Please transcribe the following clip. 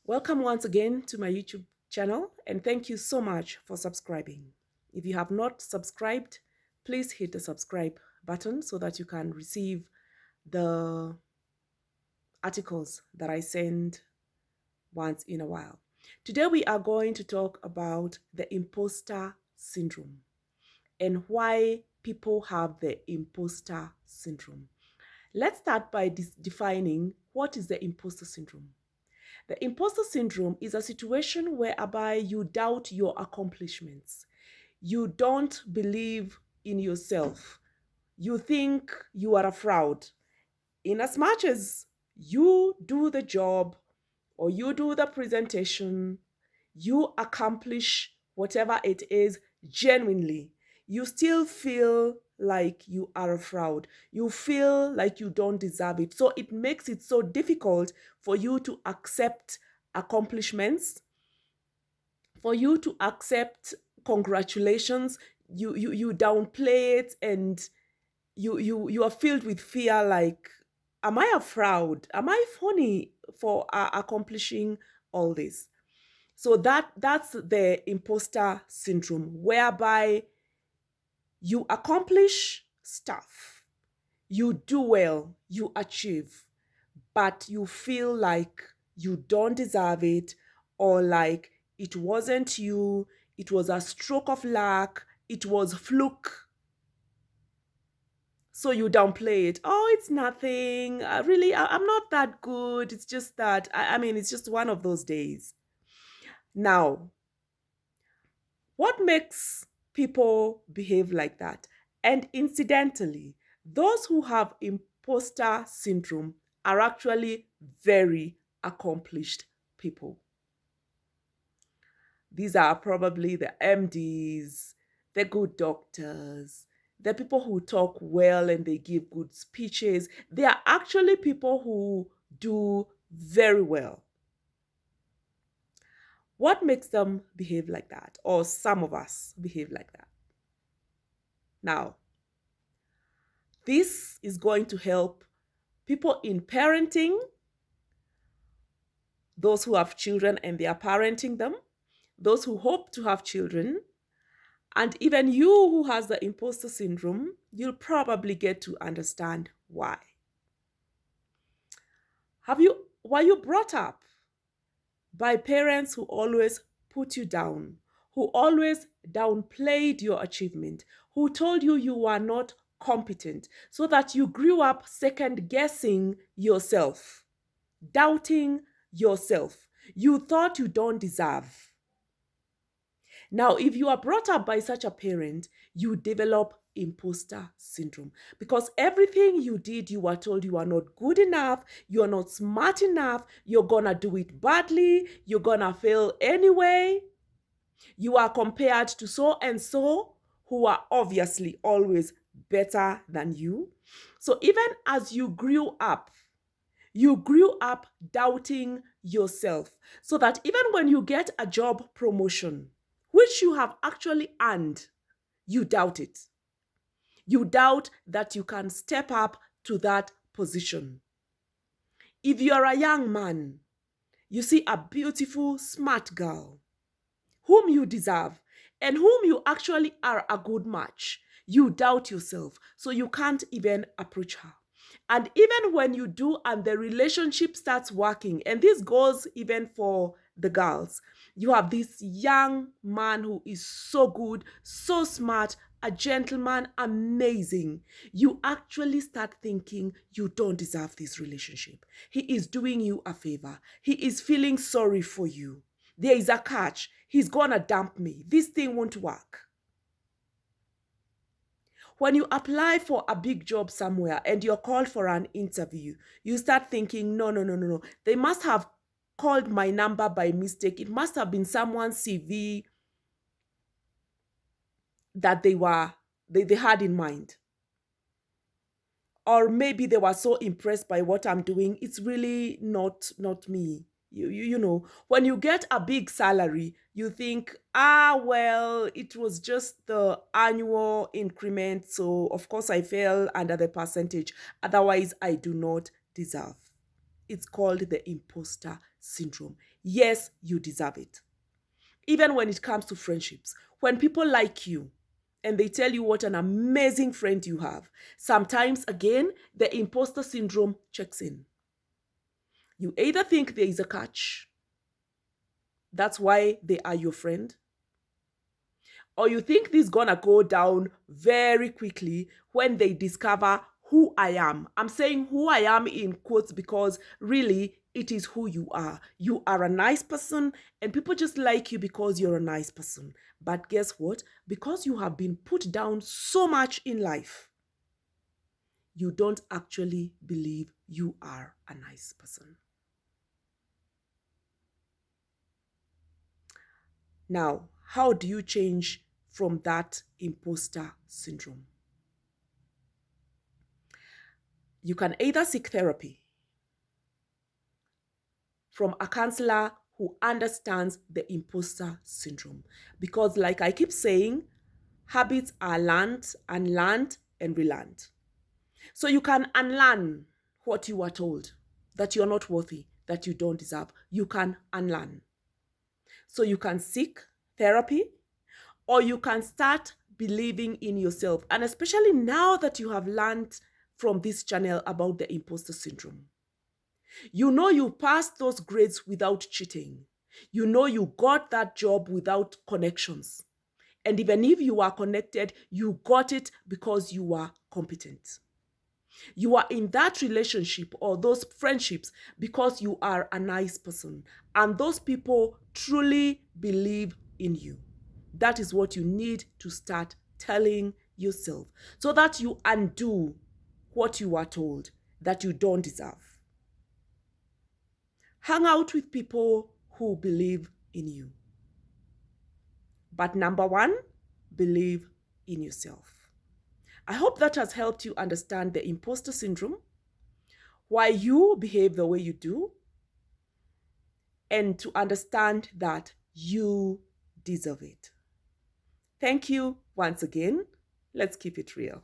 Welcome once again to my YouTube channel, and thank you so much for subscribing. If you have not subscribed, please hit the subscribe button so that you can receive the articles that I send once in a while. Today we are going to talk about the imposter syndrome and why people have the imposter syndrome. Let's start by defining what is the imposter syndrome. The imposter syndrome is a situation whereby you doubt your accomplishments. You don't believe in yourself. You think you are a fraud. In as much as you do the job or you do the presentation, you accomplish whatever it is genuinely, you still feel like you are a fraud. You feel like you don't deserve it. So it makes it so difficult for you to accept accomplishments, for you to accept congratulations. You downplay it, and you are filled with fear, like, am I a fraud? Am I funny for accomplishing all this? So that's the imposter syndrome, whereby you accomplish stuff, you do well, you achieve, but you feel like you don't deserve it, or like it wasn't you, it was a stroke of luck, it was fluke. So you downplay it. Oh, it's nothing. I'm not that good. It's just that, I mean, it's just one of those days. Now, what makes people behave like that? And incidentally, those who have imposter syndrome are actually very accomplished people. These are probably the MDs, the good doctors, the people who talk well and they give good speeches. They are actually people who do very well. What makes them behave like that? Or some of us behave like that? Now, this is going to help people in parenting, those who have children and they are parenting them, those who hope to have children, and even you who has the imposter syndrome. You'll probably get to understand why. Were you brought up by parents who always put you down, who always downplayed your achievement, who told you you were not competent, so that you grew up second guessing yourself, doubting yourself? You thought you don't deserve. Now, if you are brought up by such a parent, you develop imposter syndrome, because everything you did, you were told you are not good enough, you are not smart enough, you're gonna do it badly, you're gonna fail anyway. You are compared to so and so, who are obviously always better than you. So even as you grew up doubting yourself, so that even when you get a job promotion, which you have actually earned, you doubt it. You doubt that you can step up to that position. If you're a young man, you see a beautiful, smart girl whom you deserve and whom you actually are a good match, you doubt yourself, so you can't even approach her. And even when you do and the relationship starts working, and this goes even for the girls, you have this young man who is so good, so smart, a gentleman, amazing. You actually start thinking you don't deserve this relationship. He is doing you a favor. He is feeling sorry for you. There is a catch. He's gonna dump me. This thing won't work. When you apply for a big job somewhere and you're called for an interview, you start thinking, no, no, no, no, no. They must have called my number by mistake. It must have been someone's CV that they had in mind. Or maybe they were so impressed by what I'm doing. It's really not me. You know, when you get a big salary, you think, well, it was just the annual increment, so of course I fell under the percentage. Otherwise, I do not deserve. it's called the imposter syndrome. Yes, you deserve it. Even when it comes to friendships, when people like you and they tell you what an amazing friend you have, sometimes again, the imposter syndrome checks in. You either think there is a catch, that's why they are your friend, or you think this is gonna go down very quickly when they discover who I am. I'm saying who I am in quotes because really it is who you are. You are a nice person and people just like you because you're a nice person. But guess what? Because you have been put down so much in life, you don't actually believe you are a nice person. Now, how do you change from that imposter syndrome? You can either seek therapy from a counselor who understands the imposter syndrome. Because, like I keep saying, habits are learned, unlearned, and relearned. So you can unlearn what you were told, that you're not worthy, that you don't deserve. You can unlearn. So you can seek therapy, or you can start believing in yourself. And especially now that you have learned from this channel about the imposter syndrome. You know you passed those grades without cheating. You know you got that job without connections. And even if you are connected, you got it because you are competent. You are in that relationship or those friendships because you are a nice person. And those people truly believe in you. That is what you need to start telling yourself so that you undo what you are told that you don't deserve. Hang out with people who believe in you. But number one, believe in yourself. I hope that has helped you understand the imposter syndrome, why you behave the way you do, and to understand that you deserve it. Thank you once again. Let's keep it real.